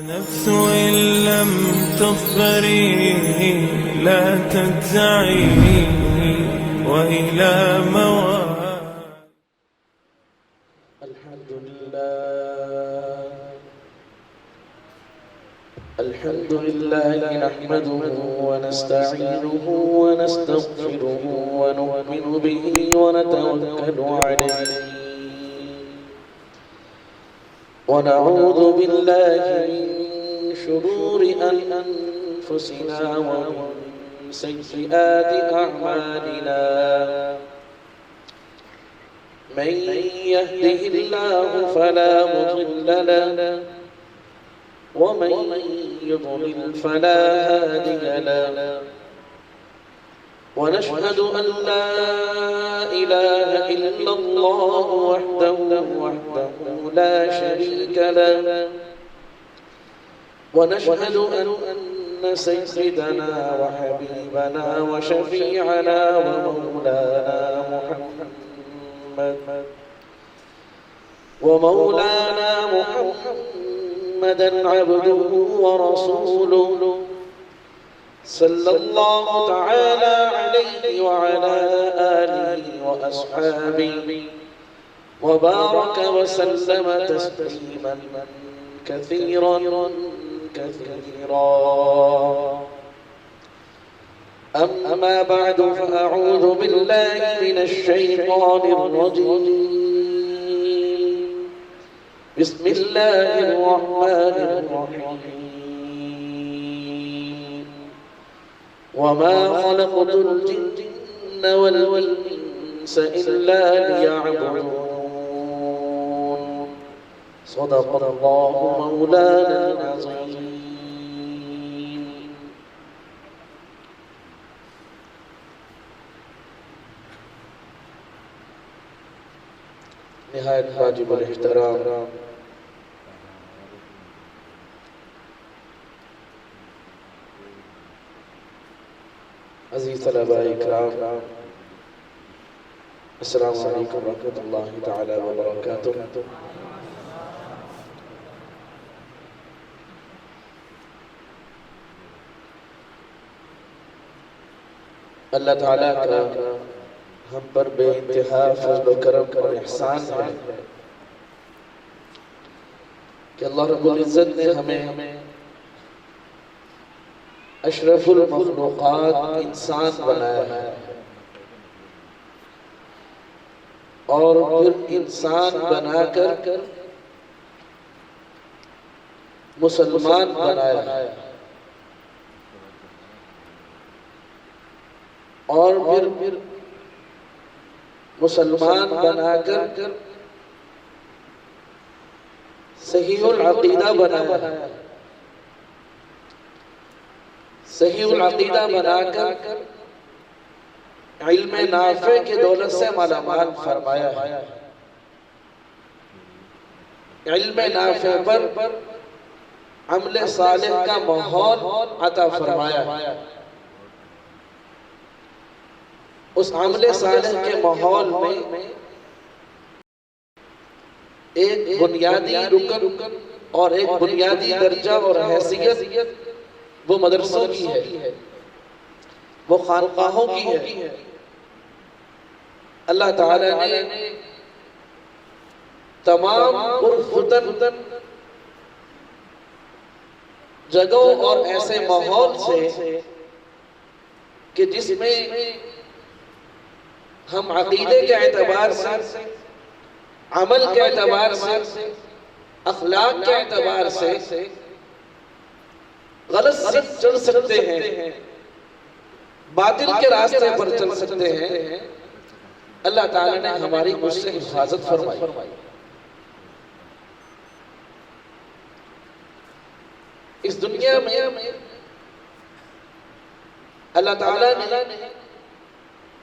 نفس إن لم تظفري لا تجزعي وإلى مواد. الحمد لله نحمده ونستعينه ونستغفره ونؤمن به ونتوكل عليه ونعوذ بالله من شرور أنفسنا ومن سيئات أعمالنا من يهده الله فلا مضل له ومن يضلل فلا هادي له ونشهد أن لا إله إلا الله وحده لا شريك له ونشهد أن سيدنا وحبيبنا وشفيعنا ومولانا محمدا عبده ورسوله صلى الله تعالى عليه وعلى آله وأصحابه وبارك وسلم تسليما كثيرا أما بعد فأعوذ بالله من الشيطان الرجيم بسم الله الرحمن الرحيم وما خلقت الجن والإنس إلا ليعبدون صدق الله مولانا العظيم. نہایت واجب الاحترام عزیز طلباء اکرام، السلام علیکم ورحمۃ اللہ تعالی وبرکاتہ. اللہ تعالیٰ کا ہم پر بے انتہا فضل و کرم اور احسان ہے کہ اللہ رب العزت نے ہمیں اشرف المخلوقات انسان بنایا ہے اور پھر انسان بنا کر مسلمان بنایا ہے اور پھر مسلمان بنا کر صحیح العقیدہ بنایا ہے. صحیح العقیدہ بنا کر علم نافع کی دولت سے مالا مال فرمایا ہے. علم نافع پر عمل صالح کا ماحول عطا فرمایا ہے. اس عمل صالح کے ماحول میں ایک بنیادی رکن اور ایک بنیادی درجہ اور حیثیت وہ مدرسوں کی ہے، وہ خانقاہوں کی ہے. اللہ تعالیٰ نے تمام پرفتن جگہوں اور ایسے ماحول سے کہ جس میں ہم عقیدے کے اعتبار سے، عمل کے اعتبار سے، اخلاق کے اعتبار سے غلط سمت چل سکتے ہیں، باطل کے راستے پر چل سکتے ہیں. اللہ تعالیٰ نے ہماری مجھ سے حفاظت فرمائی. اس دنیا میں اللہ تعالیٰ نے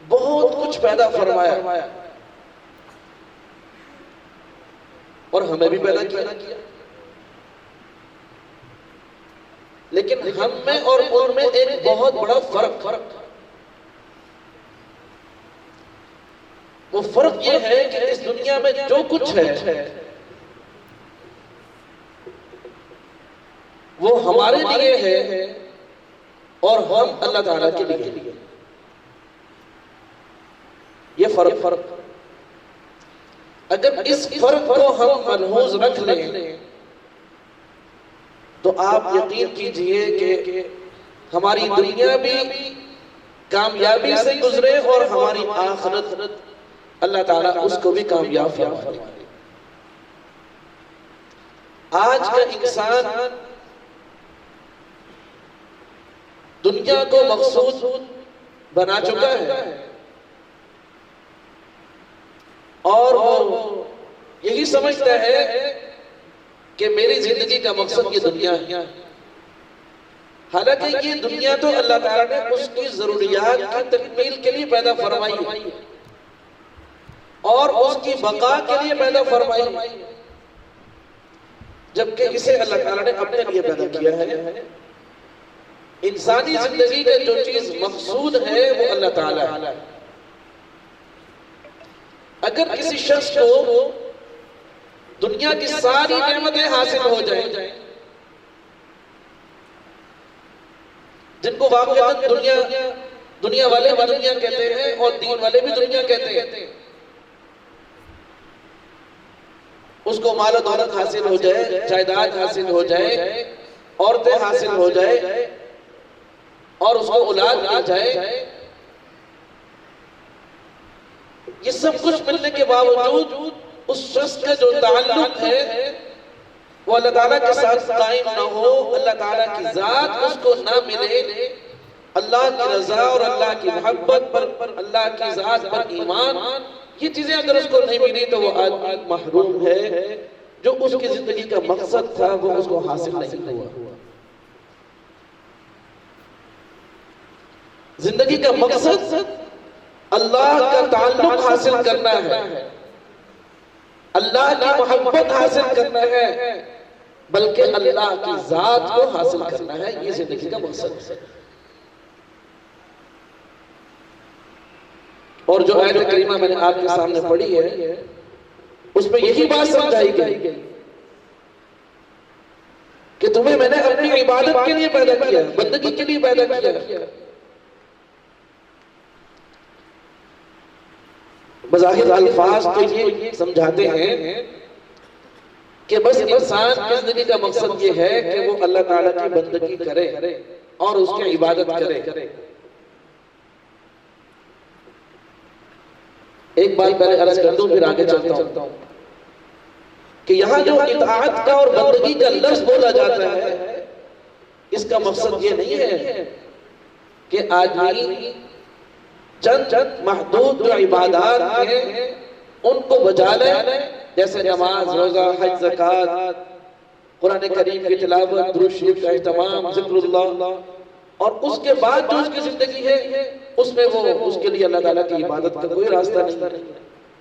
بہت کچھ پیدا فرمایا اور ہمیں بھی پیدا کیا، لیکن ہم میں اور ان میں ایک بہت بڑا فرق. وہ فرق یہ ہے کہ اس دنیا میں جو کچھ ہے وہ ہمارے لیے ہے اور ہم اللہ تعالیٰ کے لیے. یہ فرق اگر اس فرق کو ہم ملحوظ رکھ لیں تو آپ یقین کیجئے کہ ہماری دنیا بھی کامیابی سے گزرے اور ہماری آخرت اللہ تعالیٰ اس کو بھی کامیاب فرمائے. آج کا انسان دنیا کو مقصود بنا چکا ہے اور وہ یہی سمجھتا ہے کہ میری زندگی کا مقصد یہ دنیا ہے. حالانکہ یہ دنیا تو اللہ تعالیٰ نے اس کی ضروریات کی تکمیل کے لیے پیدا فرمائی ہے اور اس کی بقا کے لیے پیدا فرمائی ہے، جبکہ اسے اللہ تعالیٰ نے اپنے لیے پیدا کیا ہے. انسانی زندگی کا جو چیز مقصود ہے وہ اللہ تعالیٰ ہے. اگر کسی شخص کو دنیا کی ساری نعمتیں حاصل ہو جائیں، جن کو واقعات دنیا والے بھی دنیا کہتے ہیں اور دین والے بھی دنیا کہتے ہیں، اس کو مال و دولت حاصل ہو جائے، جائیداد حاصل ہو جائے، عورتیں حاصل ہو جائے اور اس کو اولاد مل جائے، یہ سب کچھ ملنے کے باوجود اس شخص کا جو تعلق ہے وہ اللہ تعالیٰ کے ساتھ قائم نہ ہو، اللہ تعالیٰ کی ذات اس کو نہ ملے، اللہ کی رضا اور اللہ کی محبت پر، اللہ کی ذات پر ایمان، یہ چیزیں اگر اس کو نہیں ملی تو وہ آدمی محروم ہے. جو اس کی زندگی کا مقصد تھا وہ اس کو حاصل نہیں ہوا. زندگی کا مقصد اللہ کا تعلق حاصل کرنا ہے، اللہ کی محبت حاصل کرنا ہے، بلکہ اللہ کی ذات کو حاصل کرنا ہے. یہ زندگی کا مقصد ہے. اور جو آیت کریمہ میں نے آپ کے سامنے پڑھی ہے اس میں یہی بات سمجھائی گئی کہ تمہیں میں نے اپنی عبادت کے لیے پیدا کیا، بندگی کے لیے پیدا کیا. بظاہر الفاظ تو یہ سمجھاتے ہیں کہ بس انسان کی زندگی کا مقصد یہ ہے کہ وہ اللہ تعالیٰ کی بندگی کرے اور اس کی عبادت کرے. ایک بات پہلے عرض کر دوں پھر آگے چلتا ہوں کہ یہاں جو اطاعت کا اور بندگی کا لفظ بولا جاتا ہے اس کا مقصد یہ نہیں ہے کہ آدمی چند محدود جو عبادات ہیں ان کو بجا لے، جیسے نماز، روزہ، حج، زکوٰۃ، قرآن کریم کی تلاوت، درود شریف کا اہتمام، ذکر اللہ، اور اس کے بعد جو اس کی زندگی ہے اس میں وہ اس کے لیے اللہ تعالیٰ کی عبادت کا کوئی راستہ نہیں ہے.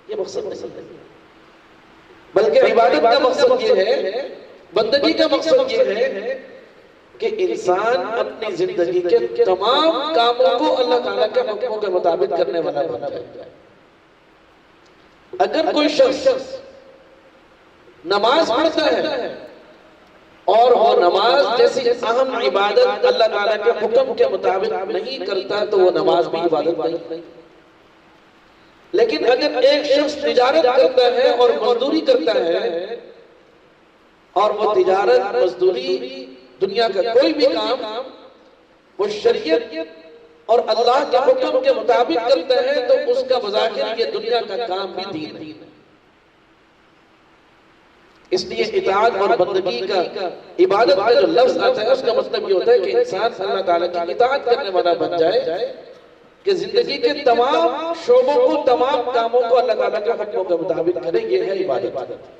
یہ مقصد نہیں ہے، بلکہ عبادت کا مقصد یہ ہے، بندگی کا مقصد یہ ہے کہ انسان اپنی زندگی کے تمام کاموں کو اللہ تعالیٰ کے حکموں کے مطابق کرنے والا بن جائے. اگر کوئی شخص نماز پڑھتا ہے اور وہ نماز جیسی اہم عبادت اللہ تعالیٰ کے حکم کے مطابق نہیں کرتا تو وہ نماز بھی عبادت نہیں. لیکن اگر ایک شخص تجارت کرتا ہے اور مزدوری کرتا ہے اور وہ تجارت، مزدوری، دنیا کا کوئی بھی کام وہ شریعت اور اللہ کے حکم کے مطابق کرتا ہے تو اس کا بظاہر یہ دنیا کا کام بھی دین ہے. اس لیے اطاعت اور بندگی کا، عبادت کا جو لفظ آتا ہے اس کا مطلب یہ ہوتا ہے کہ انسان اللہ تعالیٰ کی اطاعت کرنے والا بن جائے، کہ زندگی کے تمام شعبوں کو، تمام کاموں کو اللہ تعالیٰ کے حکموں کے مطابق کرے. یہ ہے عبادت.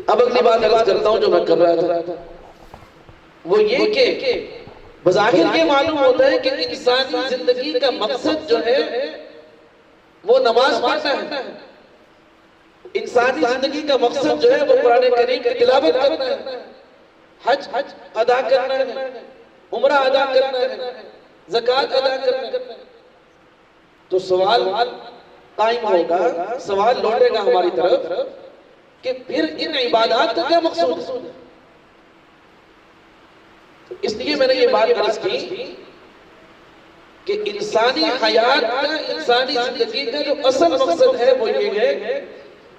اب اگلی بات عرض کرتا ہوں جو میں کر رہا تھا وہ یہ کہ بظاہر یہ معلوم ہوتا ہے کہ انسانی زندگی کا مقصد جو ہے وہ نماز پڑھنا ہے. انسانی زندگی کا مقصد جو ہے وہ قرآن کریم کی تلاوت کرنا ہے، حج ادا کرنا ہے، عمرہ ادا کرنا ہے، زکوٰۃ ادا کرنا ہے. تو سوال قائم ہوگا، سوال لوٹے گا ہماری طرف کہ پھر ان عبادات کا کیا مقصود ہے؟ اس لیے میں نے یہ بات عرض کی کہ انسانی حیات کا، انسانی زندگی کا جو اصل مقصد ہے وہ یہ ہے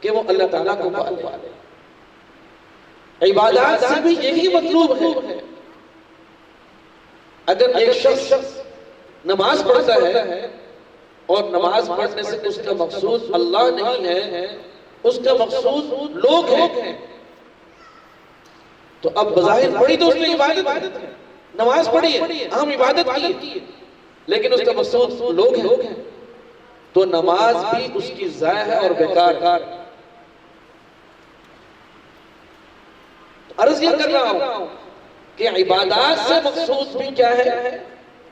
کہ وہ اللہ تعالیٰ کو پالے۔ عبادات سے بھی یہی مطلوب ہے۔ اگر ایک شخص نماز پڑھتا ہے اور نماز پڑھنے سے اس کا مقصود اللہ نہیں ہے، اس کا مقصود لوگ ہیں، تو اب بظاہر پڑھی تو اس نے عبادت ہے، نماز پڑھی ہے، ہم عبادت کی، لیکن اس کا مقصود لوگ ہیں، تو نماز بھی اس کی ضائع ہے اور بیکار ہے۔ عرض یہ کر رہا ہوں کہ عبادات سے مقصود بھی کیا ہے؟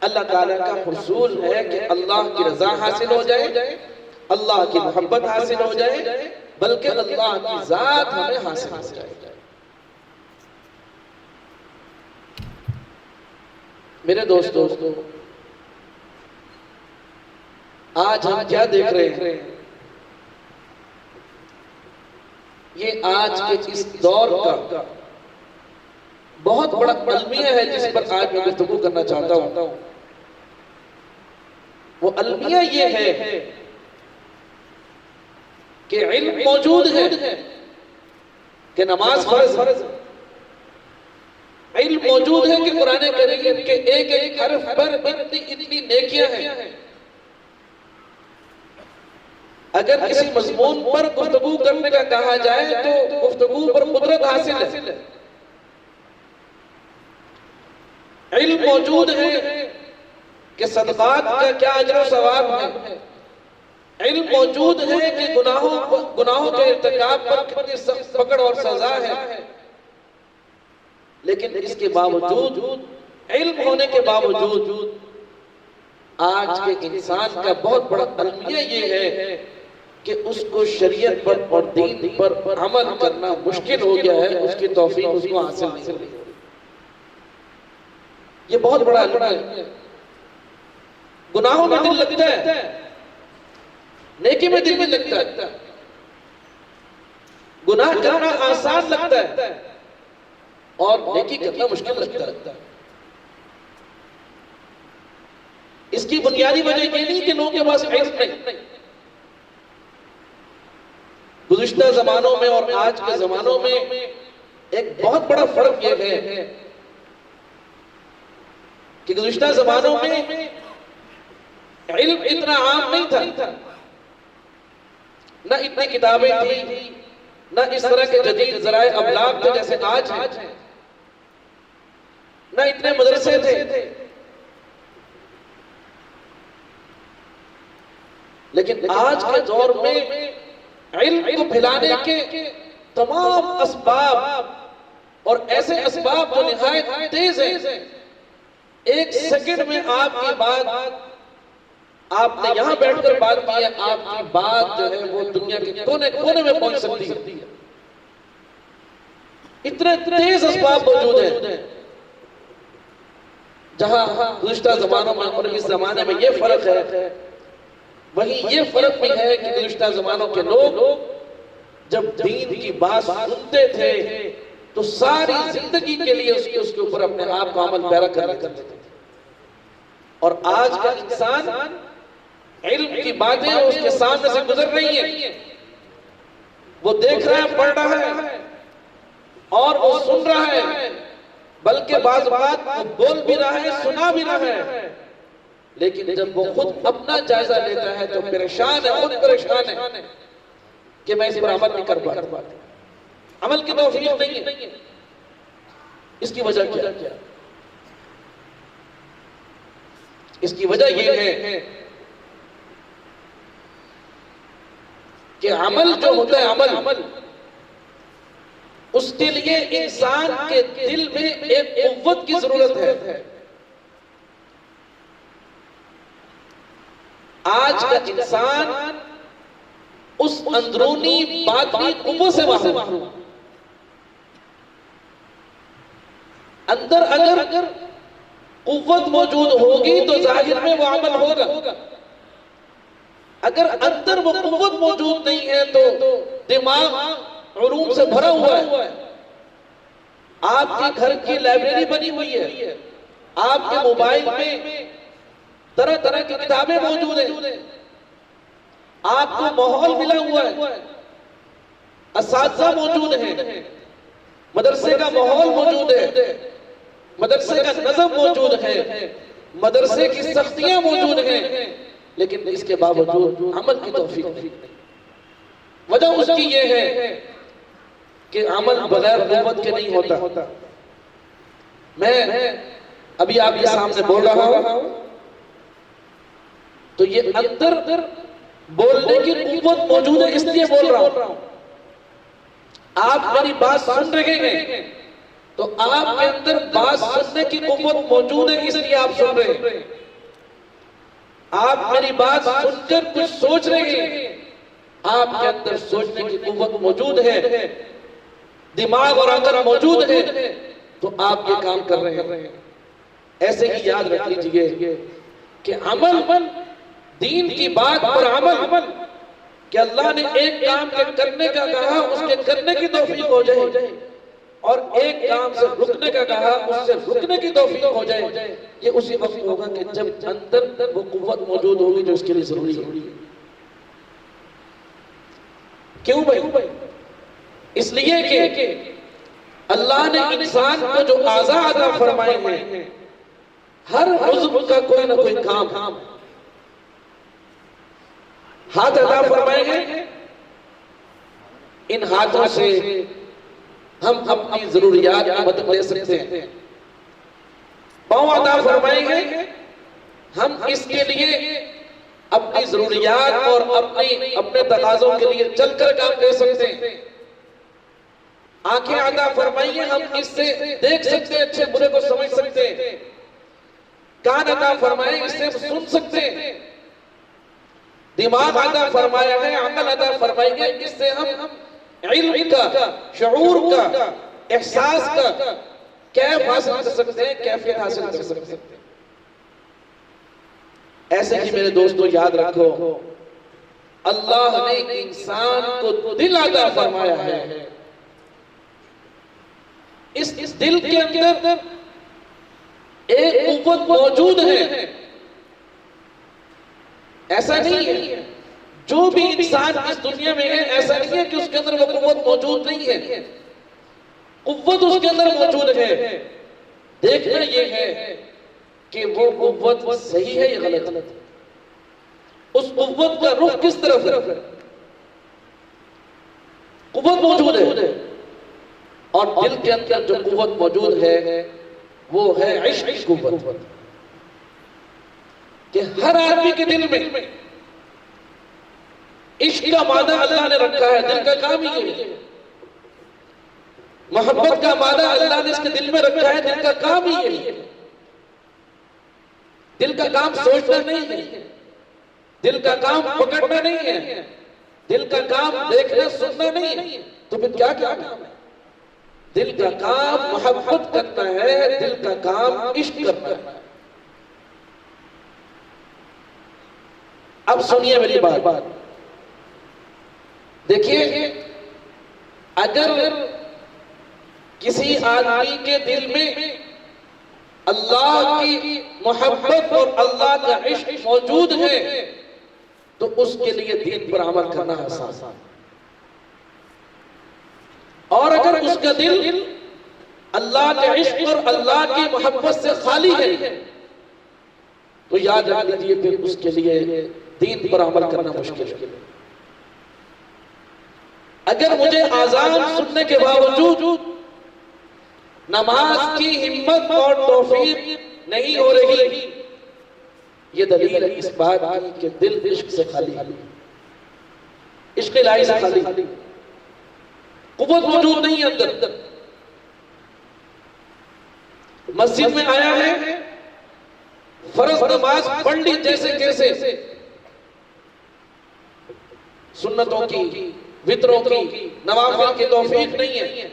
اللہ تعالیٰ کا حصول ہے کہ اللہ کی رضا حاصل ہو جائے، اللہ کی محبت حاصل ہو جائے، بلکہ اللہ کی ذات ہمیں حاصل ہو جائے۔ میرے دوستو، آج ہم کیا دیکھ رہے ہیں؟ یہ آج کے اس دور کا بہت بڑا المیہ ہے جس پر آج میں گفتگو کرنا چاہتا ہوں۔ وہ المیہ یہ ہے کہ علم موجود ہے کہ نماز فرض ہے، علم موجود ہے کہ قرآن کریم کے ایک ایک حرف پر اتنی نیکیاں ہیں۔ اگر کسی مضمون پر گفتگو کرنے کا کہا جائے تو گفتگو پر قدرت حاصل ہے۔ علم موجود ہے کہ صدقات کا کیا اجر و ثواب ہے، علم موجود ہے کہ گناہوں کے ارتکاب پر کتنی سخت پکڑ اور سزا ہے، لیکن اس کے باوجود، علم ہونے کے باوجود، آج کے انسان کا بہت بڑا المیہ یہ ہے کہ اس کو شریعت پر اور دین پر عمل کرنا مشکل ہو گیا ہے، اس کی توفیق اس کو حاصل نہیں ہوئی۔ یہ بہت بڑا المیہ ہے۔ گناہوں میں دل لگتا ہے، نیکی میں دل نہیں لگتا، گناہ کرنا آسان لگتا ہے اور نیکی کرنا مشکل لگتا ہے۔ اس کی بنیادی وجہ یہ نہیں کہ لوگوں کے پاس علم نہیں۔ گزشتہ زمانوں میں اور آج کے زمانوں میں ایک بہت بڑا فرق یہ ہے کہ گزشتہ زمانوں میں علم اتنا عام نہیں تھا، نہ اتنی کتابیں تھیں، نہ اس طرح کے جدید ذرائع ابلاغ تھے جیسے آج ہیں، نہ اتنے مدرسے تھے، لیکن آج کے دور میں علم کو پھیلانے کے تمام اسباب اور ایسے اسباب جو نہایت تیز ہیں، ایک سیکنڈ میں آپ کی بات، آپ نے یہاں بیٹھ کر بات کی ہے، آپ کی بات جو ہے وہ دنیا کے کونے کونے میں پہنچ سکتی ہے۔ اتنے تیز اسباب موجود ہیں، جہاں گزشتہ زمانوں میں اور اس زمانے میں یہ فرق ہے، وہیں یہ فرق بھی ہے کہ گزشتہ زمانوں کے لوگ جب دین کی بات سنتے تھے تو ساری زندگی کے لیے اس کے اوپر اپنے آپ کو عمل پیرا کرتے تھے، اور آج کا انسان علم کی باتیں اس کے سامنے سے گزر رہی ہیں، وہ دیکھ رہا ہے، پڑھ رہا ہے اور وہ سن رہا ہے، بلکہ بعض بات وہ بول بھی رہا ہے، سنا بھی رہا ہے، لیکن جب وہ خود اپنا جائزہ لیتا ہے تو پریشان ہے، خود پریشان ہے کہ میں اس پر عمل نہیں کر پاتا، عمل کی توفیق نہیں ہے۔ اس کی وجہ کیا ہے؟ اس کی وجہ یہ ہے کہ عمل جو ہوتا ہے، عمل اس کے لیے انسان کے دل میں ایک قوت کی ضرورت ہے۔ آج کا انسان اس اندرونی باطنی قوت سے محروم، اندر اگر قوت موجود ہوگی تو ظاہر میں وہ عمل ہوگا، اگر اندر وہ قوت موجود نہیں ہے تو دماغ علوم سے بھرا ہوا ہے، آپ کے گھر کی لائبریری بنی ہوئی ہے، آپ کے موبائل میں طرح طرح کی کتابیں موجود ہیں، آپ کو ماحول ملا ہوا ہے، اساتذہ موجود ہیں، مدرسے کا ماحول موجود ہے، مدرسے کا نظم موجود ہے، مدرسے کی سختیاں موجود ہیں، لیکن اس کے باوجود عمل کی توفیق نہیں۔ وجہ اس کی یہ ہے کہ عمل بغیر قوت کے نہیں ہوتا۔ میں ابھی آپ کے سامنے بول رہا ہوں تو یہ اندر بولنے کی قوت موجود ہے، اس لیے بول رہا ہوں۔ آپ میری بات سن رہے ہیں تو آپ کے اندر بات سننے کی قوت موجود ہے، اس لیے آپ سن رہے ہیں۔ آپ میری بات سن کر کچھ سوچ رہے ہیں، آپ کے اندر سوچنے کی قوت موجود ہے، دماغ اور عقل موجود ہے، تو آپ یہ کام کر رہے ہیں۔ ایسے ہی یاد رکھ لیجئے کہ عمل، دین کی بات پر عمل، کہ اللہ نے ایک کام کے کرنے کا کہا اس کے کرنے کی توفیق ہو جائے، اور ایک کام سے رکنے کا کہا اس سے رکنے کی توفیق ہو جائے، یہ اسی وقت ہوگا کہ جب اندر وہ قوت موجود ہوگی جو اس کے لیے ضروری ہے۔ کیوں بھائی؟ اس لیے کہ اللہ نے انسان کو جو اعضاء عطا فرمائے ہیں، ہر عضو کا کوئی نہ کوئی کام۔ ہاتھ عطا فرمائے ہیں، ان ہاتھوں سے ہم اپنی ضروریات کی مدد لے سکتے ہیں۔ پاؤں عطا فرمائے ہیں، ہم اس کے لیے اپنی ضروریات اور اپنے تقاضوں کے لیے چل کر کام لے سکتے ہیں۔ آنکھیں عطا فرمائی ہیں، ہم اس سے دیکھ سکتے ہیں، اچھے برے کو سمجھ سکتے ہیں۔ کان عطا فرمائے ہیں، اس سے ہم سن سکتے ہیں۔ دماغ عطا فرمایا ہے، عقل عطا فرمائی ہے، اس سے ہم علم کا، شعور کا، احساس کا کیف حاصل کر سکتے ہیں، کیفیت حاصل کر سکتے ہیں۔ ایسے ہی میرے دوستو یاد رکھو، اللہ نے انسان کو دل عطا فرمایا ہے۔ اس دل کے اندر ایک قوت موجود ہے۔ ایسا نہیں ہے جو بھی انسان اس دنیا میں ہے، ایسا نہیں ہے کہ اس کے اندر وہ قوت موجود نہیں ہے، قوت اس کے اندر موجود ہے۔ دیکھنا یہ ہے کہ وہ قوت صحیح ہے یا غلط ہے، اس قوت کا رخ کس طرف ہے۔ قوت موجود ہے، اور دل کے اندر جو قوت موجود ہے وہ ہے عشق کی قوت، کہ ہر آدمی کے دل میں عشق کا مادہ اللہ نے رکھا ہے، دل کا کام ہی ہے۔ محبت کا مادہ اللہ نے اس کے دل میں رکھا ہے، دل کا کام ہی ہے۔ دل کا کام سوچنا نہیں ہے، دل کا کام پکڑنا نہیں ہے، دل کا کام دیکھنا سننا نہیں ہے، تو پھر کیا کام ہے؟ دل کا کام محبت کرنا ہے، دل کا کام عشق کرنا ہے۔ اب سنیے میری بات، دیکھیے اگر کسی آدمی کے دل میں اللہ کی محبت اور اللہ کا عشق موجود ہے تو اس کے لیے دین پر عمل کرنا آسان، اور اگر اس کا دل اللہ کے عشق اور اللہ کی محبت سے خالی ہے تو یاد رکھ لیجیے پھر اس کے لیے دین پر عمل کرنا مشکل ہے۔ اگر مجھے آزان سننے کے باوجود نماز کی ہمت اور توفیق نہیں ہو رہی، یہ دلیل ہے اس بات کی کہ دل عشق سے خالی ہے، عشق الہی سے خالی، قوت موجود نہیں ہے اندر۔ مسجد میں آیا ہے، فرض نماز پڑھ لی جیسے کیسے، سنتوں کی، وطروں کی، نوافل کی توفیق نہیں ہے،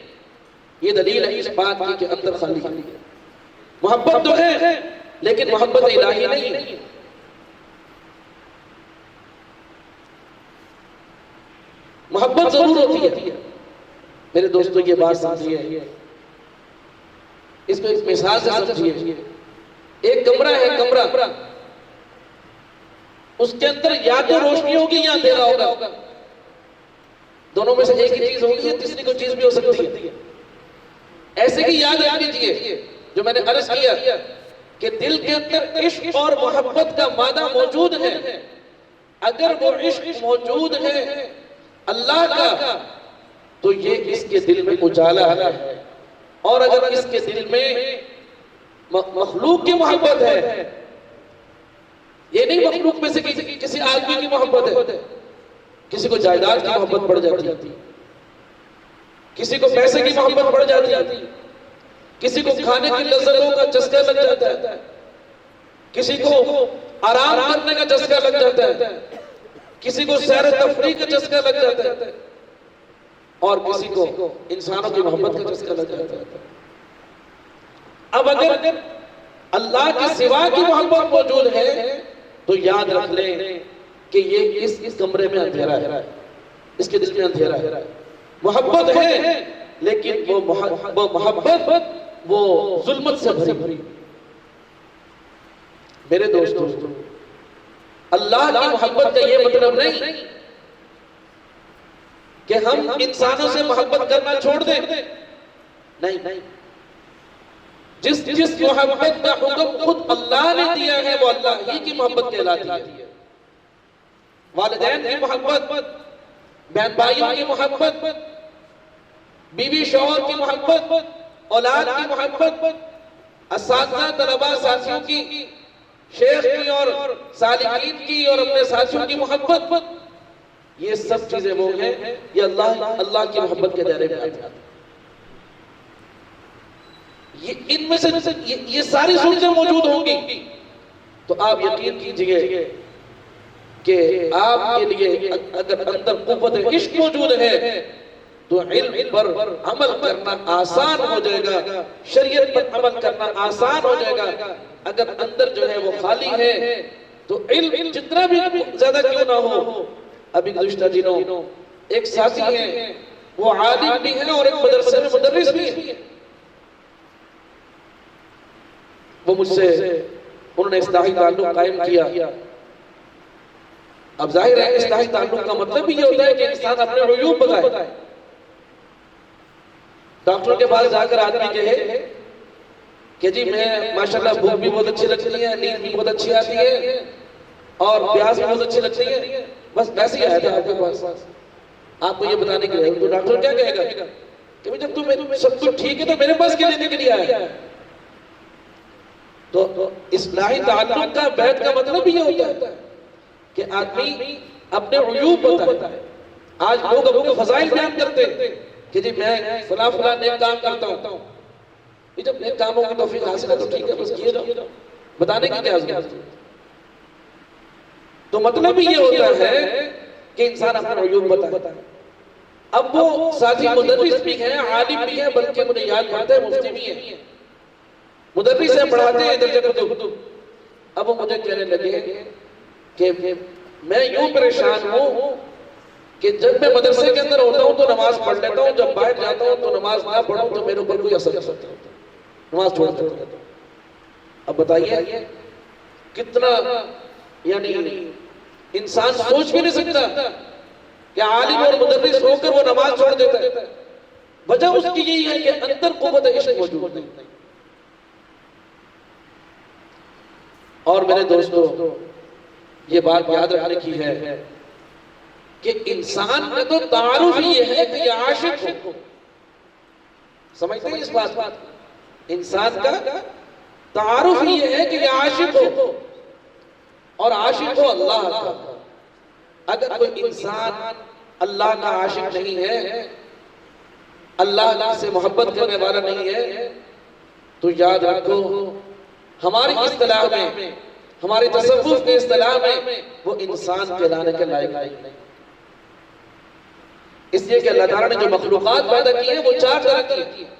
یہ دلیل ہے اس بات کی کہ اندر خالی ہے۔ محبت تو ہے لیکن محبت الہی نہیں ہے۔ محبت ضرور ہوتی ہے میرے دوستوں یہ بات سمجھیے، اس کو ایک مثال سے سمجھیے. ایک کمرہ ہے، کمرہ، اس کے اندر یا تو روشنی ہوگی یا اندھیرا ہوگا. دونوں میں سے ایک ہی چیز ہوگی یا تیسری کوئی چیز بھی ہو سکتی ہے. ایسے کی یاد رکھ لیجیے جو میں نے عرض کیا کہ دل کے اندر عشق اور محبت کا مادہ موجود ہے. اگر وہ عشق موجود ہے اللہ کا تو یہ اس کے دل میں اجالا ہے، اور اگر اس کے دل میں مخلوق کی محبت ہے، یہ نہیں مخلوق میں سے کسی آدمی کی محبت ہے، کسی کو جائیداد کی محبت پڑ جاتی، کسی کو پیسے کی محبت پڑ جاتی، کسی کو کھانے کی لذتوں کا چسکا لگ جاتا ہے، کسی کو آرام کرنے کا چسکا لگ جاتا ہے، کسی کو سیر و تفریح کا چسکا لگ جاتا ہے، اور کسی کو انسانوں کی محبت کا چسکا لگ جاتا ہے. اب اگر اللہ کے سوا کی محبت موجود ہے تو یاد رکھ لیں کہ یہ اس کمرے میں اندھیرا ہے، اس کے دل میں اندھیرا ہے. محبت ہے لیکن وہ محبت وہ ظلمت سے بھری. میرے دوستو، اللہ کی محبت کا یہ مطلب نہیں کہ ہم انسانوں سے محبت کرنا چھوڑ دیں. نہیں، جس محبت کا حکم خود اللہ نے دیا ہے وہ اللہ ہی کی محبت کہلاتی ہے. والدین کی محبت، بہن بھائیوں کی محبت، بیوی شوہر کی محبت، اولاد کی محبت، اساتذہ طلباء ساتھیوں کی، شیخ کی اور سالکین کی اور اپنے ساتھیوں کی محبت، یہ سب چیزیں وہ ہیں یہ اللہ کی محبت کے دائرے میں آتی ہیں. ان میں سے یہ ساری صورتیں موجود ہوں گی تو آپ یقین کیجئے کہ آپ کے لیے اگر اندر قوت عشق موجود ہے تو علم پر عمل کرنا آسان ہو جائے گا، شریعت پر عمل کرنا آسان ہو جائے گا. اگر اندر جو ہے وہ خالی ہے تو علم جتنا بھی زیادہ کیوں نہ ہو. ابھی گزشتہ دنوں ایک ساتھی ہیں، وہ عالم بھی ہیں اور ایک مدرسے میں مدرس بھی ہیں. وہ مجھ سے انہوں نے اصلاحی تعلق قائم کیا. اب ظاہر ہے اصلاحی تعلق کا مطلب بھی یہ ہوتا ہے کہ انسان اپنے عیوب بتائے. ڈاکٹر کے پاس جا کر آدمی کہے کہ جی میں ماشاءاللہ بھوک بھی بہت اچھی لگتی ہے، نیند بھی بہت اچھی آتی ہے اور پیاس بھی بہت اچھی لگتی ہے، بس ویسے ہی آیا تھا آپ کے پاس آپ کو یہ بتانے کے لیے. تو ڈاکٹر کیا کہے گا کہ جب تم سب کچھ ٹھیک ہے تو میرے پاس کیا لینے کے لیے آیا. تو اصلاحی تعلق کا بیعت کا مطلب یہ ہوتا ہے کہ آدمی اپنے عیوب بتائے. آج لوگ اپنے فضائل بیان کرتے ہیں کہ جی میں فلاں نیک کام کرتا ہوں. جب نیک کاموں کی توفیق حاصل ہے تو ٹھیک ہے بس کیے جاؤ، بتانے کی کیا ضرورت ہے. تو مطلب یہ ہوتا ہے کہ انسان اپنے عیوب بتائے. اب وہ ساتھی مدرس بھی ہیں، عالم بھی ہیں، بلکہ مجھے یاد کرتے ہیں مفتی بھی ہیں، مدرس ہیں، پڑھاتے ہیں درجہ کتب. اب وہ مجھے کہنے لگے کہ میں یوں پریشان ہوں کہ جب میں مدرسے کے اندر ہوتا ہوں تو نماز پڑھ لیتا ہوں، جب باہر جاتا ہوں تو نماز نہ پڑھوں تو میرے اوپر کوئی اثر نہیں ہوتا، نماز چھوڑ دیتا ہوں. اب بتائیے کتنا یعنی انسان سوچ بھی نہیں سکتا کہ عالم اور مدرس ہو کر وہ نماز چھوڑ دیتا ہے. وجہ اس کی یہی ہے کہ اندر قوت عشق موجود نہیں. اور میرے دوستو یہ بات یاد رکھنے کی ہے کہ انسان کا تو تعارف ہی یہ ہے کہ یہ عاشق ہو. سمجھتے ہیں اس بات؟ انسان کا تعارف ہی یہ ہے کہ یہ عاشق ہو، اور عاشق ہو اللہ کا. اگر کوئی انسان اللہ کا عاشق نہیں ہے، اللہ سے محبت کرنے والا نہیں ہے، تو یاد رکھو ہماری اصطلاح میں، ہماری تصوف کے اصطلاح میں وہ انسان کہلانے کے لائق نہیں. اس لیے کہ اللہ تعالیٰ نے جو مخلوقات پیدا کی ہیں وہ 4 طرح کی ہیں: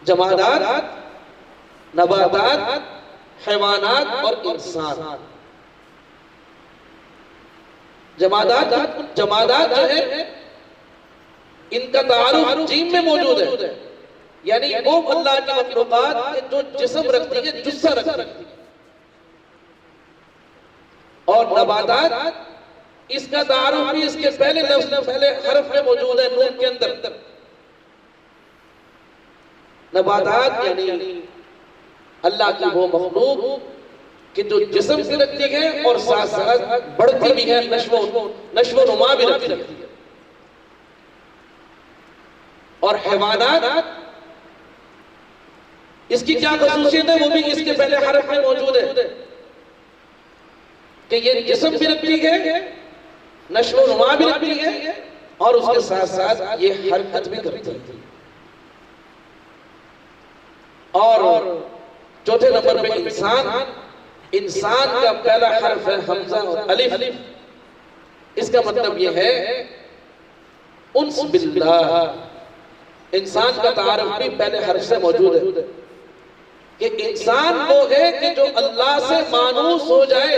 جمادات، نباتات، حیوانات اور انسان. جمادات جو ہے ان کا تعارف جیم میں موجود ہے، یعنی وہ اللہ کی مخلوقات کے جو جسم رکھتی ہے، جثہ رکھتی ہے، اور نباتات اس کا تعارف بھی اس کے پہلے لفظ پہلے حرف میں موجود ہے، نون کے اندر۔ نباتات یعنی اللہ کی وہ مخلوق کہ جو جسم سے رکھتی ہے اور ساتھ ساتھ بڑھتی بھی ہے، نشو و نما بھی رکھتی ہے۔ اور حیوانات اس کی کیا خصوصیت ہے، وہ بھی اس کے پہلے حرف میں موجود ہے کہ یہ جسم بھی رکھتی ہے، نشو و نما بھی رکھتی ہے، اور اس کے ساتھ ساتھ یہ حرکت بھی کرتی ہے۔ اور چوتھے نمبر پہ انسان کا پہلا حرف ہے حمزہ اور الف۔ اس کا مطلب یہ ہے انس باللہ، انسان کا تعارف بھی پہلے حرف سے موجود ہے کہ انسان وہ ہے کہ جو اللہ سے مانوس ہو جائے،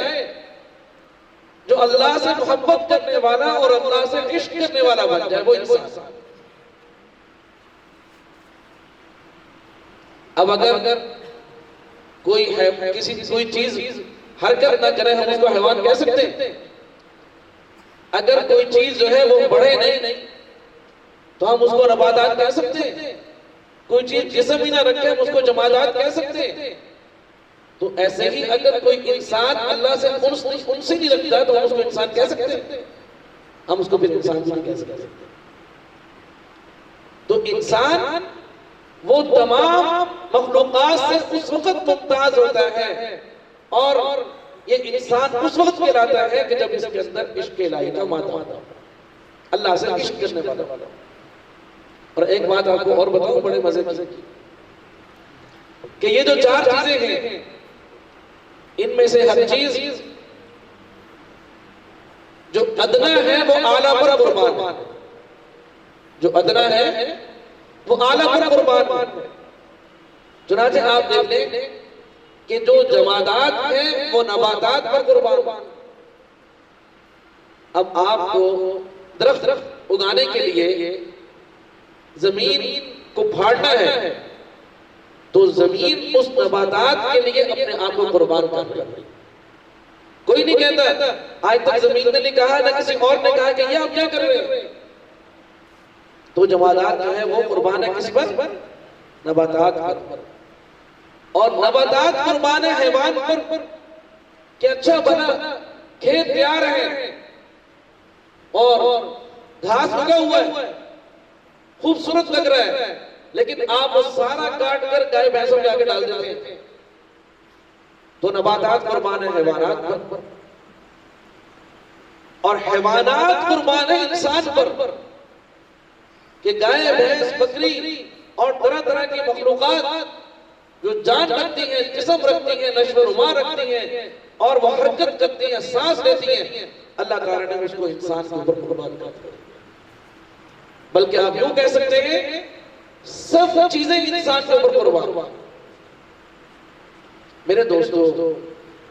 جو اللہ سے محبت کرنے والا اور اللہ سے عشق کرنے والا بن جائے، وہ انسان۔ اب اگر کوئی چیز حرکت نہ کرے، ہم اس کو حیوان کہہ سکتے ہیں؟ اگر کوئی چیز جو ہے وہ بڑھے نہیں تو ہم اس کو نباتات کہہ سکتے ہیں؟ کوئی چیز جسم ہی نہ رکھے ہم اس کو جمادات کہہ سکتے ہیں؟ تو ایسے ہی اگر کوئی انسان اللہ سے ان سے نہیں رکھتا تو ہم اس کو انسان کہہ سکتے ہیں؟ ہم اس کو پھر انسان نہیں کہہ سکتے۔ تو انسان وہ تمام مخلوقات سے اس وقت ممتاز ہوتا ہے، اور یہ انسان اس وقت کہلاتا ہے کہ جب اس کے اندر عشق الہی کا مادہ ہوتا ہے، اللہ سے عشق کرنے والا۔ اور ایک بات آپ کو اور بتاؤں بڑے مزے کی، کہ یہ جو چار چیزیں ہیں ان میں سے ہر چیز جو ادنا ہے وہ اعلیٰ پر قربان ہے، جو ادنا ہے وہ اعلیٰ پر قربان ہے۔ چنانچہ آپ دیکھ لیں کہ جو جمادات ہیں وہ نباتات پر قربان۔ اب آپ کو درخت اگانے کے لیے زمین کو پھاڑنا ہے تو زمین اس نباتات کے لیے اپنے آپ کو قربان کر رہی ہے۔ کوئی نہیں کہتا، آج تک زمین نے نہیں کہا نہ کسی اور نے کہا کہ یہ آپ کیا کر رہے ہیں۔ تو جمادات جو ہے وہ قربان ہے کس پر؟ نباتات پر۔ اور نباتات قربان ہے حیوان پر کہ اچھا بنا، کھیت تیار ہے اور گھاس اگا ہوا ہے، خوبصورت لگ رہا ہے، لیکن آپ وہ سارا کاٹ کر گائے بھینسوں کے آگے ڈال دیتے ہیں۔ تو نباتات قربان ہے حیوانات پر، اور حیوانات قربان ہے انسان پر کہ گائے بھینس بکری اور طرح طرح کی مخلوقات جو جان رکھتی ہیں، جسم رکھتی ہیں، نشو و نما رکھتی ہیں اور وہ حرکت کرتی ہیں، سانس لیتی ہیں، اللہ تعالیٰ نے اس کو انسان کے اوپر قربان کر دیا۔ بلکہ آپ یوں کہہ سکتے ہیں سب چیزیں انسان کے اوپر قربان۔ میرے دوستو،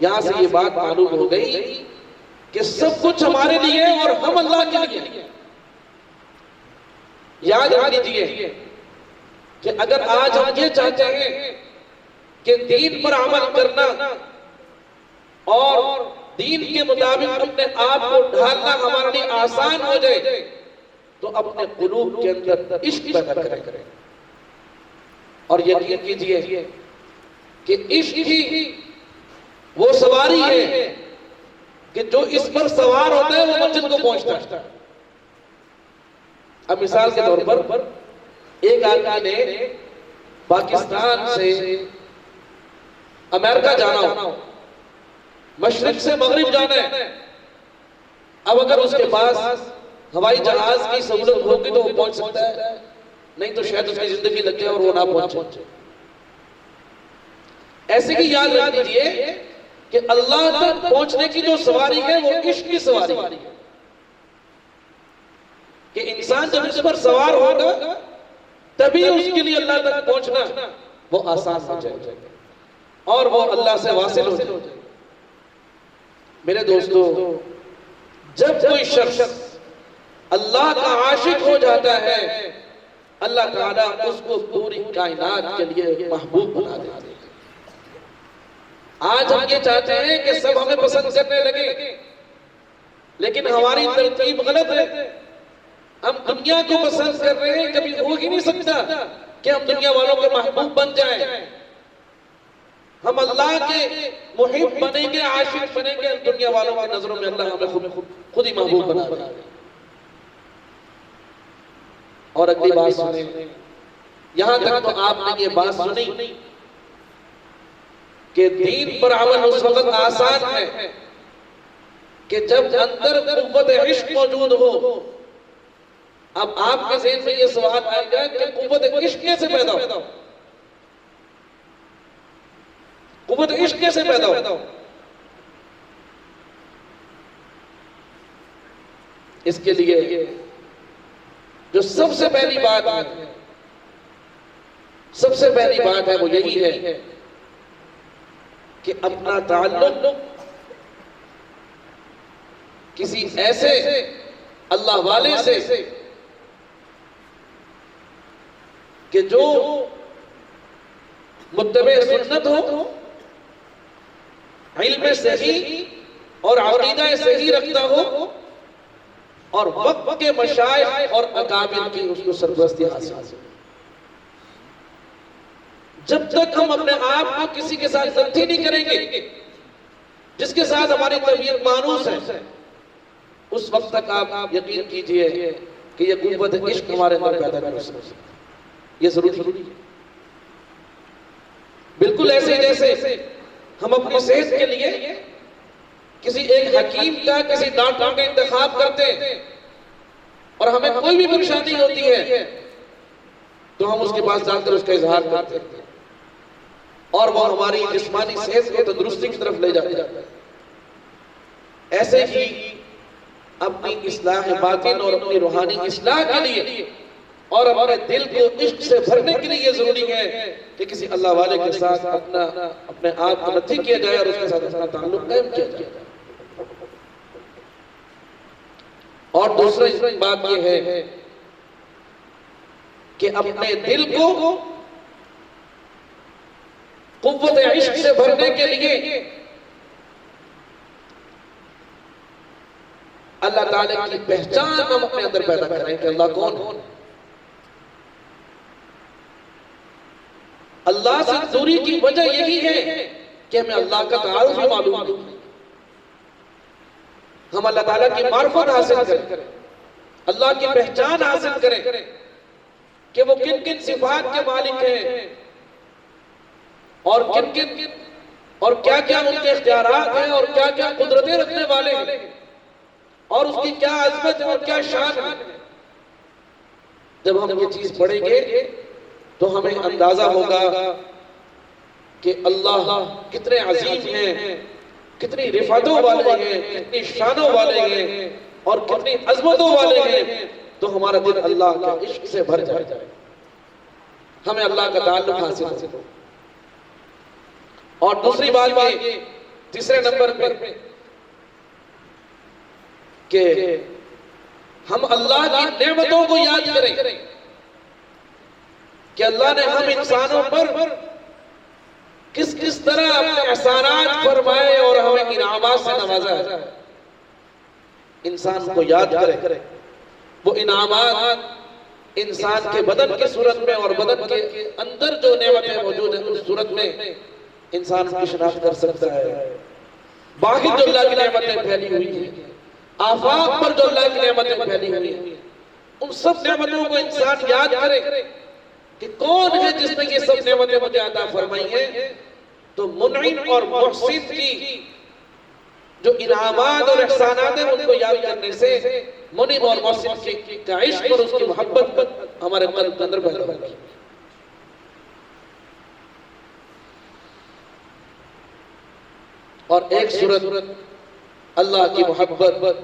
یہاں سے یہ بات معلوم ہو گئی کہ سب کچھ ہمارے لیے اور ہم اللہ کے لیے۔ یاد رکھ لیجیے کہ اگر آج ہم یہ چاہتے ہیں کہ دین پر عمل کرنا اور دین کے مطابق اپنے آپ کو ڈھالنا ہمارے لیے آسان ہو جائے تو اپنے قلوب کے اندر عشق پیدا کریں، اور یقین کیجیے کہ عشق ہی وہ سواری ہے کہ جو اس پر سوار ہوتا ہے وہ منزل کو پہنچتا ہے۔ اب مثال کے طور پر ایک آدمی نے پاکستان سے امریکہ جانا ہو، مشرق سے مغرب جانا ہے۔ اب اگر اس کے پاس ہوائی جہاز کی سہولت ہوگی تو وہ پہنچ سکتا ہے، نہیں تو شاید اس کی زندگی لگ جائے اور وہ نہ پہنچے۔ ایسے ہی یاد رکھ لیجیے کہ اللہ تک پہنچنے کی جو سواری ہے وہ عشق کی سواری ہے، کہ انسان جب اس پر سوار ہوگا تبھی اس کے لیے اللہ تک پہنچنا وہ آسان ہو جائے گا اور وہ اللہ سے واصل ہو جائے گا۔ میرے دوستو، جب کوئی شخص اللہ کا عاشق ہو جاتا ہے، اللہ تعالیٰ اس کو پوری کائنات کے لیے محبوب بنا دیتے ہیں۔ آج ہم یہ چاہتے ہیں کہ سب ہمیں پسند کرنے لگے، لیکن ہماری ترتیب غلط ہے۔ ہم دنیا کو پسند کر رہے ہیں، کبھی ہو ہی نہیں سکتا کہ ہم دنیا والوں کے محبوب بن جائیں۔ ہم اللہ کے محب بنیں گے، عاشق بنیں گے، دنیا والوں کی نظروں میں اللہ ہمیں خود ہی محبوب بنا دے گا۔ اور اگلی بات سنیں، یہاں تک تو آپ نے یہ بات سنی کہ دین پر عمل اس وقت آسان ہے کہ جب اندر قوت عشق موجود ہو۔ اب آپ کے ذہن میں یہ سوال آئے گا کہ قوت عشق کیسے پیدا ہو؟ قوت عشق کیسے پیدا ہو؟ اس کے لیے جو سب سے پہلی بات ہے، سب سے پہلی بات ہے وہ یہی ہے کہ اپنا تعلق کسی ایسے اللہ والے سے کہ جو متبع سنت ہو، علم صحیح اور عقیدہ صحیح رکھتا ہو، اور وقت کے مشائخ اور اکابر کی اس کو سرپرستی حاصل ہو۔ جب تک ہم اپنے آپ کو کسی کے ساتھ ضبطی نہیں کریں گے جس کے ساتھ ہماری طبیعت مانوس ہے، اس وقت تک آپ یقین کیجئے کہ یہ قوت عشق ہمارے اندر پیدا کر سکتے ہیں۔ یہ ضروری ہے۔ بالکل ایسے جیسے ہم اپنی صحت کے لیے کسی ایک حکیم کا، کسی ڈاکٹر کا انتخاب کرتے ہیں، اور ہمیں کوئی بھی پریشانی ہوتی ہے تو ہم اس کے پاس جا کر اس کا اظہار کرتے ہیں، اور وہ ہماری جسمانی صحت کو تندرستی کی طرف لے جاتا ہے۔ ایسے ہی اپنی اصلاح باطن اور اپنی روحانی اصلاح کے لیے اور ہمارے دل کو عشق سے بھرنے کے لیے یہ ضروری ہے کہ کسی اللہ والے کے ساتھ اپنے آپ کو نتھی کیا جائے اور اس کے ساتھ اپنا تعلق قائم کیا جائے۔ اور دوسری بات یہ ہے کہ اپنے دل کو قوت عشق سے بھرنے کے لیے اللہ تعالیٰ کی پہچان ہم اپنے اندر پیدا کریں کہ اللہ کون؟ اللہ سے دوری کی وجہ یہی ہے کہ ہمیں اللہ کا تعارف ہی معلوم نہیں۔ ہم اللہ تعالیٰ کی معرفت حاصل کریں، اللہ کی پہچان حاصل کریں کہ وہ کن کن صفات کے مالک ہیں، اور کن کن اور کیا کیا ان کے اختیارات ہیں، اور کیا کیا قدرتیں رکھنے والے ہیں، اور اس کی کیا عظمت اور کیا شان ہے۔ جب ہم یہ چیز پڑھیں گے تو ہمیں اندازہ ہوگا کہ اللہ کتنے عظیم ہیں، کتنی رفعتوں والے ہیں، کتنی شانوں والے ہیں، اور کتنی عظمتوں والے ہیں، تو ہمارا دل اللہ کے عشق سے بھر جائے، ہمیں اللہ کا تعلق حاصل ہو۔ اور دوسری بات یہ تیسرے نمبر پہ کہ ہم اللہ کی نعمتوں کو یاد کریں کہ اللہ نے ہم انسانوں پر کس کس طرح اپنے احسانات فرمائے اور ہمیں انعامات سے نوازا ہے۔ انسان کو یاد کرے، وہ انعامات انسان کے بدن کی صورت میں اور بدن کے اندر جو نعمتیں موجود ہیں اس صورت میں انسان کی شناخت کر سکتا ہے۔ باہر جو اللہ کی نعمتیں پھیلی ہوئی ہیں، آفاق پر جو اللہ کی نعمتیں پھیلی ہوئی ہیں، ان سب نعمتوں کو انسان یاد کرے کہ کون ہے جس نے یہ سب نعمتیں مجھے عطا فرمائی ہیں، تو منعم اور محسن کی جو انعامات اور احسانات ہیں ان کو یاد کرنے سے منعم اور محسن کا عشق اور اس کی محبت ہمارے قلب کے اندر پیدا ہوگی۔ اور ایک صورت اللہ کی محبت،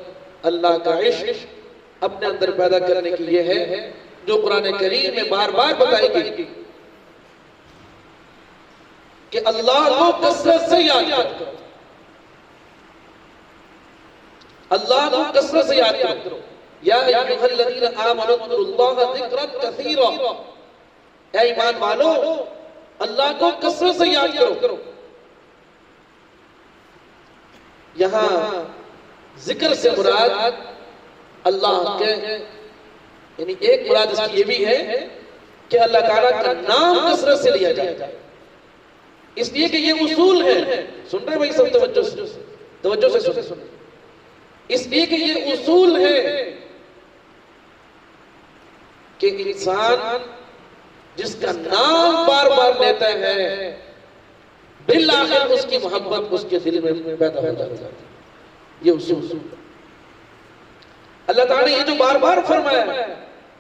اللہ کا عشق اپنے اندر پیدا کرنے کی یہ ہے جو قرآن کریم میں بار بار بتائی گئی کہ اللہ کو کثرت سے یاد کرو، اللہ کو کثرت سے یاد کرو۔ یا ایھا الذین آمنوا اذکروا اللہ ذکرا کثیرا، اے ایمان والو اللہ کو کثرت سے یاد کرو۔ یہاں ذکر سے مراد اللہ کے، یعنی ایک مراد اس کی یہ بھی ہے کہ اللہ تعالیٰ کا نام کثرت سے لیا جائے، اس لیے کہ یہ اصول ہے۔ سن رہے بھائی سب توجہ سے سنیں، اس لیے کہ یہ اصول ہے کہ انسان جس کا نام بار بار لیتا ہے بالآخر اس کی محبت اس کے دل میں پیدا ہو جاتی ہے۔ یہ اصول اللہ تعالیٰ نے یہ جو بار بار فرمایا ہے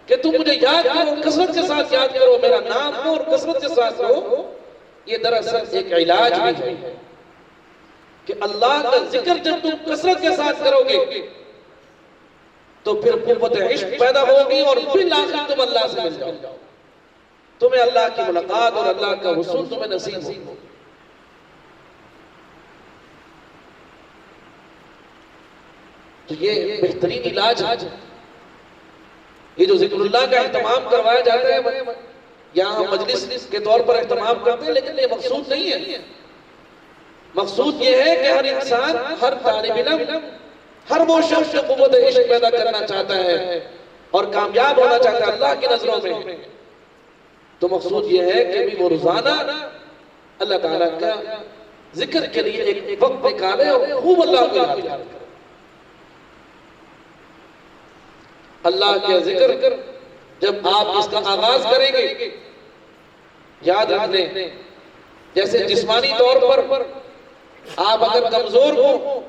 کہ تم مجھے یاد کرو، کثرت کے ساتھ یاد کرو، میرا نام لو اور کثرت کے ساتھ لو، یہ دراصل ایک علاج بھی ہے کہ اللہ کا ذکر جب تم کثرت کے ساتھ کرو گے تو پھر قوت عشق پیدا ہوگی اور بالآخر تم اللہ سے مل جاؤ، تمہیں اللہ کی ملاقات اور اللہ کا حصول تمہیں نصیب ہو۔ تو یہ بہترین علاج ہے۔ یہ جو ذکر اللہ کا اہتمام کروایا جاتا ہے، یہاں ہم مجلس کے طور پر اہتمام کرتے ہیں، لیکن یہ مقصود نہیں ہے۔ مقصود یہ ہے کہ ہر انسان، ہر طالب علم، ہر وہ شخص جو قوت عشق پیدا کرنا چاہتا ہے اور کامیاب ہونا چاہتا ہے اللہ کی نظروں میں، تو مقصود یہ ہے کہ بھی وہ روزانہ اللہ تعالیٰ کا ذکر کے لیے ایک وقت نکالے اور خوب اللہ کو یاد کرے۔ اللہ کا ذکر جب آپ اس کا آغاز کریں گے، یاد رکھ لیں جیسے جسمانی طور پر آپ اگر کمزور ہو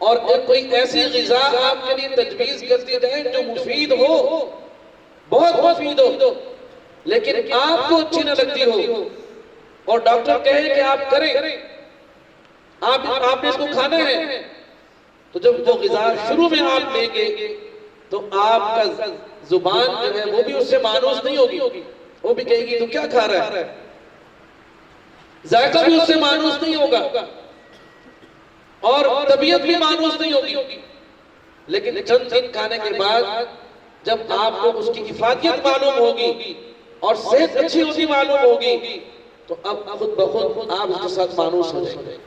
اور کوئی ایسی غذا آپ کے لیے تجویز کرتی جائے جو مفید ہو، بہت مفید ہو، لیکن آپ کو اچھی نہ لگتی ہو اور ڈاکٹر کہے کہ آپ کریں، آپ نے اس کو کھانا ہے، تو جب وہ غذا شروع میں آپ لیں گے تو آپ کا زبان جو ہے وہ بھی اس سے مانوس نہیں ہوگی، وہ بھی کہے گی تو کیا کھا رہا ہے، ذائقہ بھی اس سے مانوس نہیں ہوگا اور طبیعت بھی مانوس نہیں ہوگی۔ لیکن چند دن کھانے کے بعد جب آپ کو اس کی افادیت معلوم ہوگی اور صحت اچھی ہوتی معلوم ہوگی تو اب خود بخود آپ اس کے ساتھ مانوس ہو جائیں گے۔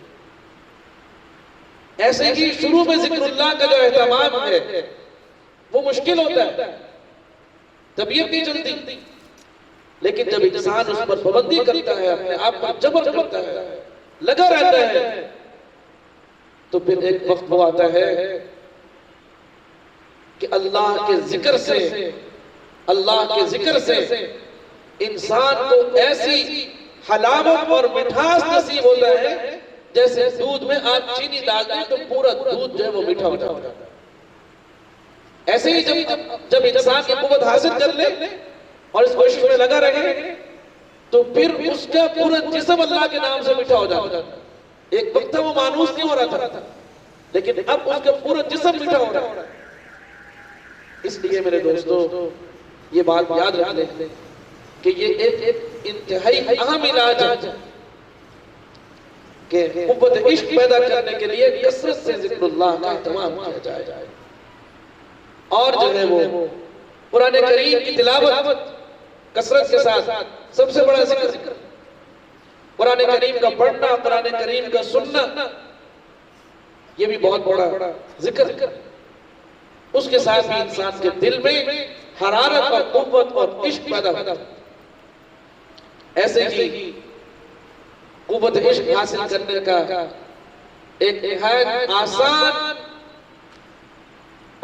ایسے ہی شروع میں ذکر اللہ کا جو اہتمام ہے وہ مشکل ہوتا ہے، طبیعت نہیں چلتی، لیکن جب انسان اس پر پابندی کرتا ہے، اپنے آپ پر جبر کرتا ہے، لگا رہتا ہے، تو پھر ایک وقت وہ آتا ہے کہ اللہ کے ذکر سے انسان کو ایسی حلاوت اور مٹھاس نصیب ہوتا ہے جیسے دودھ میں آپ چینی ڈال دیں تو پورا دودھ جو ہے وہ میٹھا ہو جاتا ہے۔ ایسے ہی جب انسان کی قوت حاصل کر لے اور اس کوشش میں لگا رہے تو پھر اس کا پورا جسم اللہ کے نام سے میٹھا ہو جاتا ہے۔ ایک وقت وہ مانوس نہیں ہو رہا تھا، لیکن اب اس کا پورا جسم میٹھا ہو رہا ہے۔ اس لیے میرے دوستو یہ بات یاد رکھ لیں کہ یہ ایک انتہائی اہم علاج ہے کہ قوت عشق پیدا کرنے کے لیے کثرت سے ذکر اللہ کا اہتمام کیا جائے، اور جو ہے وہ قرآن کریم کی تلاوت کثرت کے ساتھ سب سے بڑا ذکر، قرآن کریم کا پڑھنا، قرآن کریم کا سننا، یہ بھی بہت بڑا ذکر۔ اس کے ساتھ بھی انسان کے دل میں حرارت اور قوت اور عشق پیدا ہوتا ہے۔ ایسے ہی قوت عشق حاصل کرنے کا ایک نہایت آسان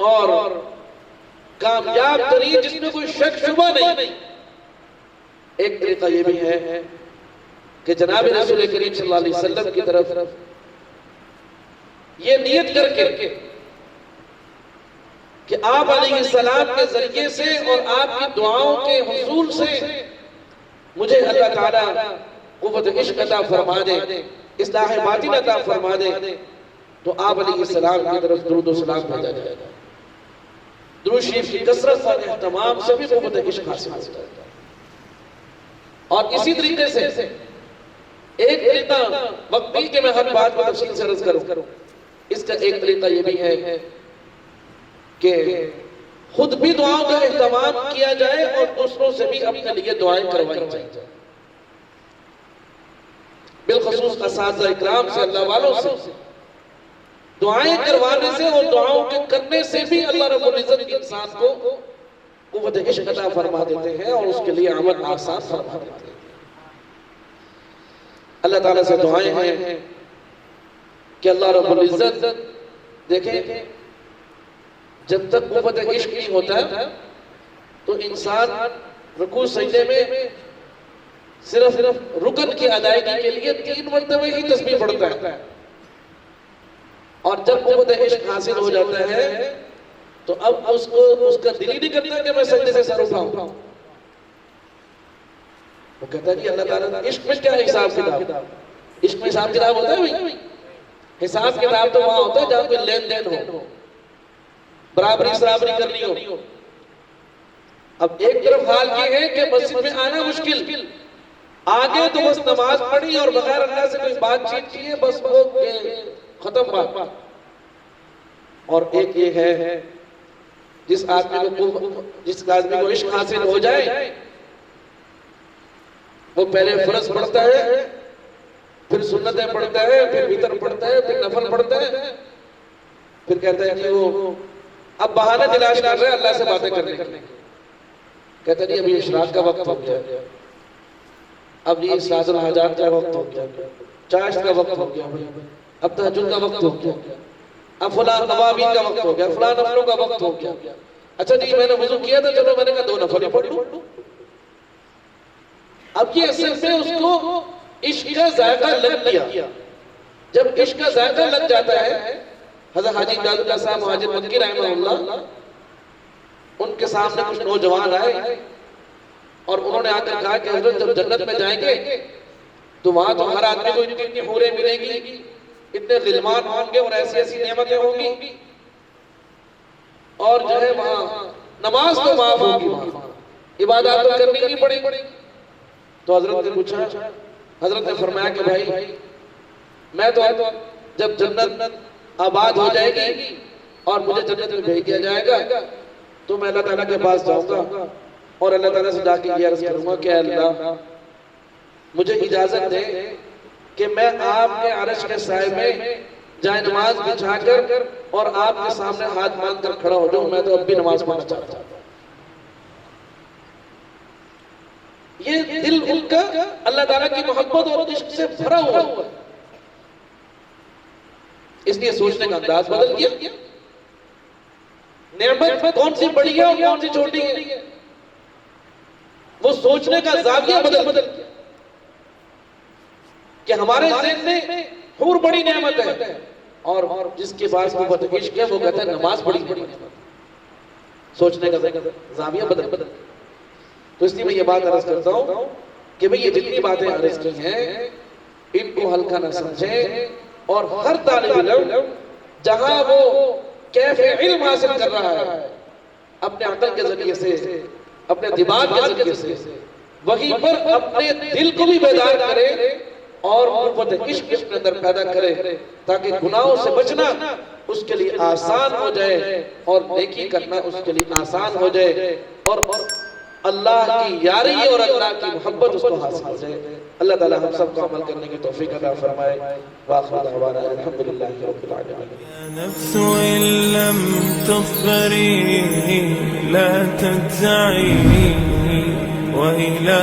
اور کامیاب ترین، جس میں کوئی شک شبہ نہیں، ایک طریقہ یہ بھی ہے کہ جناب رسول کریم صلی اللہ علیہ وسلم کی طرف یہ نیت کر کے کہ آپ علیہ السلام کے ذریعے سے اور آپ کی دعاؤں کے حصول سے مجھے اللہ تعالیٰ قوت عشق عطا فرما دے، اصلاح باطن عطا فرما دے، تو آپ علیہ السلام کی طرف درود و سلام بھیجا جائے گا۔ درود شریف کی کثرت اور اہتمام سے بھی قوت عشق حاصل ہوتا ہے۔ اور اسی طریقے سے ایک طریقہ وقت کہ میں ہر بات کو تفصیل سے عرض کروں، اس کا ایک طریقہ یہ بھی ہے کہ خود بھی دعاؤں کا اہتمام کیا جائے اور دوسروں سے بھی اپنے لیے دعائیں کروائی جائیں، بالخصوص اساتذہ اکرام سے، اللہ والوں سے دعائیں کروانے سے اور دعاؤں کے کرنے سے بھی اللہ رب العزت انسان کو قوت عشق عطا فرما دیتے ہیں اور اس کے لیے عمل آسان فرما دیتے ہیں۔ اللہ تعالیٰ سے دعائیں ہیں کہ اللہ رب العزت، دیکھیں جب تک قوت عشق نہیں ہوتا تو انسان رکوع سجدے میں صرف رکن کی ادائیگی کے لیے 3 مرتبہ ہی تسبیح پڑھتا ہے، اور جب قوت عشق حاصل ہو جاتا ہے تو اب اس کا دل ہی نہیں کرتا کہ میں سجدے سے سر اٹھاؤں۔ وہ کہتا ہے کہ اللہ تعالیٰ عشق میں کیا حساب کتاب؟ عشق میں حساب کتاب ہوتا ہے بھائی؟ حساب کتاب تو وہاں ہوتا ہے جہاں کوئی لین دین ہو، برابری سرابری کرنی ہو۔ اب ایک طرف حال یہ ہے کہ مسجد میں آنا مشکل، آگے تو بس نماز پڑھی اور بغیر اللہ سے کوئی بات چیت کی ہے، بس وہ ختم بات۔ اور ایک یہ ہے جس آدمی کو عشق حاصل ہو جائے وہ پہلے فرض پڑھتا ہے، پھر سنتیں پڑھتا ہے، پھر وتر پڑھتا ہے، پھر نفل پڑھتا ہے، پھر کہتا ہے کہ وہ اب بہانے تلاش کر رہے ہیں اللہ سے باتیں کرنے کے، کہتا ہے ابھی اشراق کا وقت ہو گیا، اب یہ ساز الحاجات کا وقت ہو گیا، چاشت کا وقت ہو گیا، اب تہجد کا وقت ہو گیا، اب فلاں نوابین کا وقت ہو گیا، فلاں نفلوں کا وقت ہو گیا۔ اچھا جی میں نے وضو کیا تھا، چلو میں نے کہا 2 نفل ہی پڑھ لوں۔ اب یہ اصل میں اس کو عشق کا ذائقہ لگ گیا۔ جب عشق کا ذائقہ لگ جاتا ہے، حضرت حاجی امداد اللہ صاحب مہاجر مکی رحمہ اللہ، ان کے سامنے کچھ نوجوان آئے اور انہوں نے آ کر کہا کہ حضرت جب جنت میں جائیں گے تو وہاں تو ہر آدمی کو اتنی حوریں ملیں گی، اتنے غلمان ہوں گے اور ایسی ایسی نعمتیں ہوں گی، اور جو ہے وہاں نماز تو معاف ہوگی، عبادات تو کرنی نہیں پڑے گی۔ تو حضرت نے پوچھا، حضرت نے فرمایا کہ بھائی میں تو جب جنت آباد ہو جائے گی اور مجھے جنت میں بھیج دیا جائے گا تو میں اللہ تعالیٰ کے پاس جاؤں گا اور اللہ تعالیٰ سے جا کے یہ عرض کروں گا کہ اللہ مجھے اجازت دے کہ میں آپ کے عرش کے سائے میں جائے نماز بچھا کر اور آپ کے سامنے ہاتھ مانگ کر کھڑا ہو جاؤں، میں تو اب بھی نماز پڑھنا چاہتا ہوں۔ یہ دل ان کا اللہ تعالیٰ کی محبت اور عشق سے بھرا ہوا ہے، اس لیے سوچنے کا انداز بدل گیا۔ نعمت کون سی بڑی ہے اور کون سی چھوٹی ہے، وہ سوچنے کا زاویہ بدل گیا کہ ہمارے ذہن میں حور بڑی نعمت ہے اور جس کے پاس قوت عشق ہے وہ کہتا ہے نماز بڑی نعمت۔ سوچنے کا زاویہ بدل۔ تو اس لیے میں یہ بات عرض کرتا ہوں کہ بھئی یہ جتنی باتیں عرض کی ہیں ان کو ہلکا نہ سمجھیں، اور ہر طالب علم جہاں وہ کیف علم حاصل کر رہا ہے اپنے عقل کے ذریعے سے، اپنے دماغ کے ذریعے سے، وہیں پر اپنے دل کو بھی بیدار کرے اور قوت عشق اپنے اندر پیدا کرے تاکہ گناہوں سے بچنا اس کے لیے آسان ہو جائے اور نیکی کرنا اس کے لیے آسان ہو جائے، اور اللہ کی یاری اور اللہ کی محبت اس کو حاصل ہو جائے۔ اللہ تعالی ہم سب کو عمل کرنے کی توفیق عطا فرمائے۔ وآخر دعوانا الحمدللہ رب العالمین۔ يا نفس إن لم تظفري لا تجزعي وإلى